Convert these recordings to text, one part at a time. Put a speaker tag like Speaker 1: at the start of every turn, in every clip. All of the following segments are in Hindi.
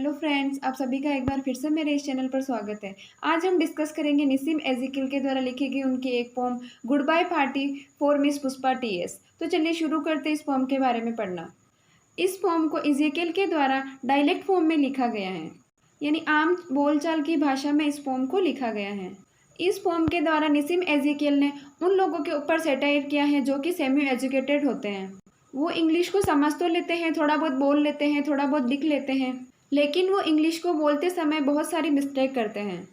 Speaker 1: हेलो फ्रेंड्स, आप सभी का एक बार फिर से मेरे इस चैनल पर स्वागत है। आज हम डिस्कस करेंगे निसिम एजिकिल के द्वारा लिखी गई उनकी एक poem goodbye party for miss Pushpa TS. तो चलिए शुरू करते इस पोम के बारे में पढ़ना। इस पोम को एजिकिल के द्वारा डायलेक्ट फॉर्म में लिखा गया है, यानी आम बोलचाल की भाषा में इस पोम को लिखा गया है। इस पोम के द्वारा निसिम एजिकिल ने उन लोगों के ऊपर सेटायर किया है जो कि सेमी एजुकेटेड होते हैं। वो इंग्लिश को समझ तो लेते हैं, थोड़ा बहुत बोल लेते हैं, थोड़ा बहुत लिख लेते हैं, लेकिन वो इंग्लिश को बोलते समय बहुत सारी मिस्टेक करते हैं।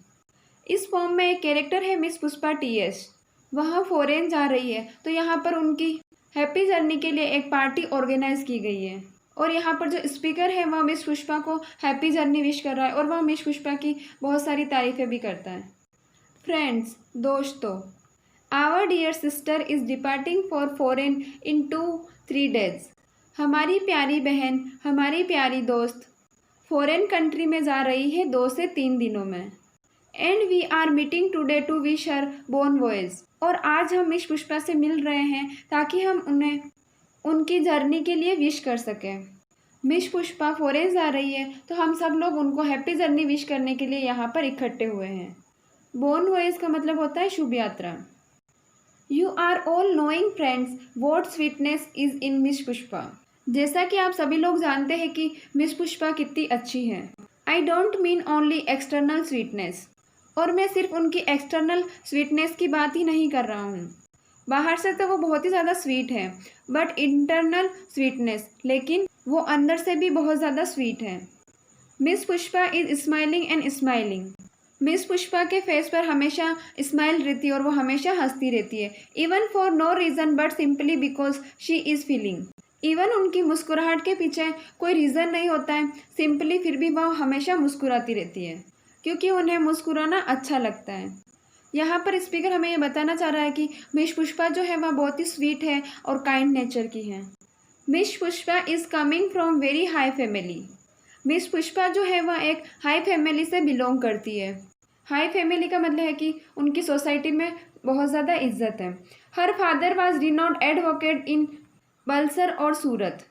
Speaker 1: इस फॉर्म में एक कैरेक्टर है मिस पुष्पा टीएस। वह फॉरेन जा रही है, तो यहाँ पर उनकी हैप्पी जर्नी के लिए एक पार्टी ऑर्गेनाइज की गई है और यहाँ पर जो स्पीकर है वह मिस पुष्पा को हैप्पी जर्नी विश कर रहा है और वह मिस पुष्पा की बहुत सारी तारीफें भी करता है। फ्रेंड्स, दोस्तों, our dear sister is departing for foreign in 2-3 days। हमारी प्यारी बहन, हमारी प्यारी दोस्त फॉरेन कंट्री में जा रही है 2 से 3 दिनों में। And we are meeting today to wish her bon voyage. और आज हम मिस पुष्पा से मिल रहे हैं ताकि हम उन्हें उनकी जर्नी के लिए विश कर सकें। मिस पुष्पा फॉरेन जा रही है तो हम सब लोग उनको हैप्पी जर्नी विश करने के लिए यहाँ पर इकट्ठे हुए हैं। बोर्न वॉयज का मतलब होता है शुभ यात्रा। You are all knowing friends what sweetness is in miss Pushpa. जैसा कि आप सभी लोग जानते हैं कि मिस पुष्पा कितनी अच्छी है। I don't mean only external sweetness. और मैं सिर्फ उनकी एक्सटर्नल स्वीटनेस की बात ही नहीं कर रहा हूँ। बाहर से तो वो बहुत ही ज़्यादा स्वीट है, बट इंटरनल स्वीटनेस, लेकिन वो अंदर से भी बहुत ज़्यादा स्वीट है। Miss Pushpa is smiling and smiling. Miss Pushpa के फेस पर हमेशा स्माइल रहती है और वो हमेशा हंसती रहती है। Even for no reason but simply because she is feeling. Even उनकी मुस्कुराहट के पीछे कोई रीज़न नहीं होता है, सिंपली फिर भी वह हमेशा मुस्कुराती रहती है क्योंकि उन्हें मुस्कुराना अच्छा लगता है। यहाँ पर स्पीकर हमें ये बताना चाह रहा है कि मिस पुष्पा जो है वह बहुत ही स्वीट है और काइंड नेचर की है। Miss Pushpa is coming from very high family. Miss Pushpa जो है वह एक हाई फैमिली से बिलोंग करती है। हाई फैमिली का मतलब है कि उनकी सोसाइटी में बहुत ज़्यादा इज्जत है। Her father was renowned advocate in Bulsar और Surat.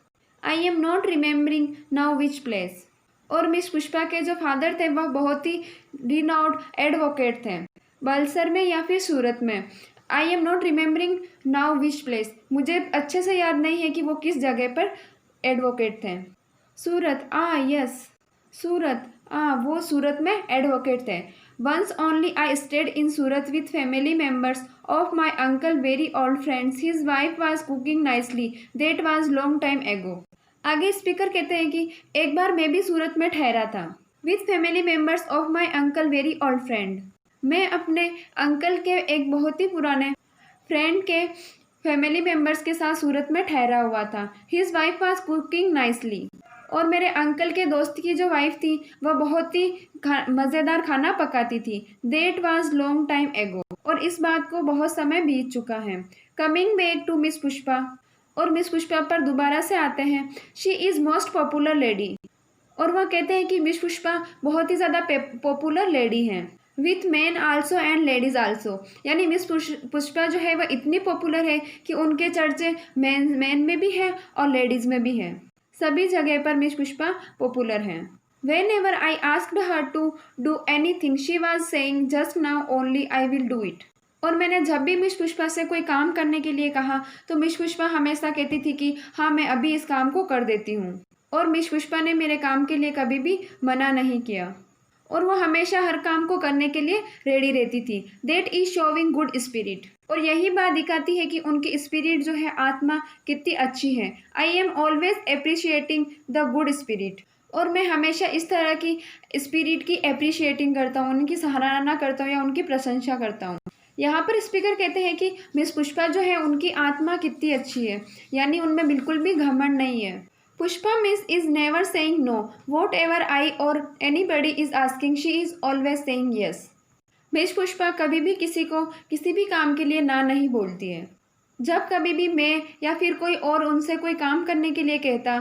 Speaker 1: I am not remembering now which place. और मिस पुष्पा के जो फादर थे वह बहुत ही रिनाउंड एडवोकेट थे, बलसर में या फिर सूरत में। आई am not remembering now which place, मुझे अच्छे से याद नहीं है कि वो किस जगह पर एडवोकेट थे। सूरत, यस, सूरत, वो सूरत में एडवोकेट थे। Once only I stayed in Surat with family members of my uncle, very old friends. His wife was cooking nicely. That was long time ago. आगे स्पीकर कहते हैं कि एक बार मैं भी सूरत में ठहरा था with family members of my uncle, very old friend. मैं अपने अंकल के एक बहुत ही पुराने फ्रेंड के फैमिली मेम्बर्स के साथ सूरत में ठहरा हुआ था। His wife was cooking nicely. और मेरे अंकल के दोस्त की जो वाइफ थी वह बहुत ही मज़ेदार खाना पकाती थी। देट वॉज लॉन्ग टाइम एगो। और इस बात को बहुत समय बीत चुका है। Coming back to miss Pushpa. और मिस पुष्पा पर दोबारा से आते हैं। She is most popular lady. और वह कहते हैं कि मिस पुष्पा बहुत ही ज़्यादा पॉपुलर लेडी हैं। With man also and ladies also, यानी मिस पुष्पा जो है वह इतनी पॉपुलर है कि उनके चर्चे मैन में भी है और लेडीज़ में भी है। सभी जगह पर मिस पुष्पा पॉपुलर हैं। Whenever I asked her to do anything, she was saying, "Just now only I will do it." और मैंने जब भी मिस पुष्पा से कोई काम करने के लिए कहा तो मिस पुष्पा हमेशा कहती थी कि हाँ, मैं अभी इस काम को कर देती हूँ। और मिस पुष्पा ने मेरे काम के लिए कभी भी मना नहीं किया और वो हमेशा हर काम को करने के लिए रेडी रहती थी। That is showing good spirit। और यही बात दिखाती है कि उनकी स्पिरिट जो है, आत्मा कितनी अच्छी है। I am always appreciating the good spirit। और मैं हमेशा इस तरह की स्पिरिट की अप्रिशिएटिंग करता हूँ, उनकी सराहना करता हूँ या उनकी प्रशंसा करता हूँ। यहाँ पर स्पीकर कहते हैं कि मिस पुष्पा जो है उनकी आत्मा कितनी अच्छी है, यानी उनमें बिल्कुल भी घमंड नहीं है। Pushpa miss is never saying no. Whatever I और anybody is asking, she is always saying yes. Miss Pushpa कभी भी किसी को किसी भी काम के लिए ना नहीं बोलती है। जब कभी भी मैं या फिर कोई और उनसे कोई काम करने के लिए कहता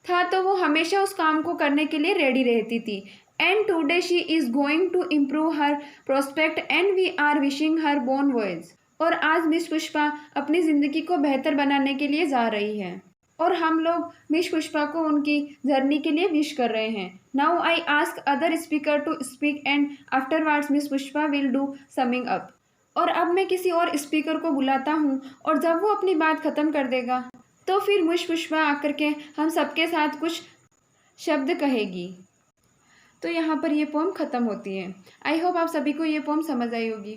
Speaker 1: था तो वो हमेशा उस काम को करने के लिए रेडी रहती थी। And today she is going to improve her prospect and we are wishing her bon voyage. और आज मिस पुष्पा अपनी ज़िंदगी को बेहतर बनाने के लिए जा रही है और हम लोग मिस पुष्पा को उनकी जर्नी के लिए विश कर रहे हैं। Now I ask other speaker to speak and afterwards miss Pushpa will do summing up. और अब मैं किसी और स्पीकर को बुलाता हूँ और जब वो अपनी बात ख़त्म कर देगा तो फिर मिस पुष्पा आकर के हम सबके साथ कुछ शब्द कहेगी। तो यहाँ पर ये पोम ख़त्म होती है। आई होप आप सभी को ये पोम समझ आई होगी।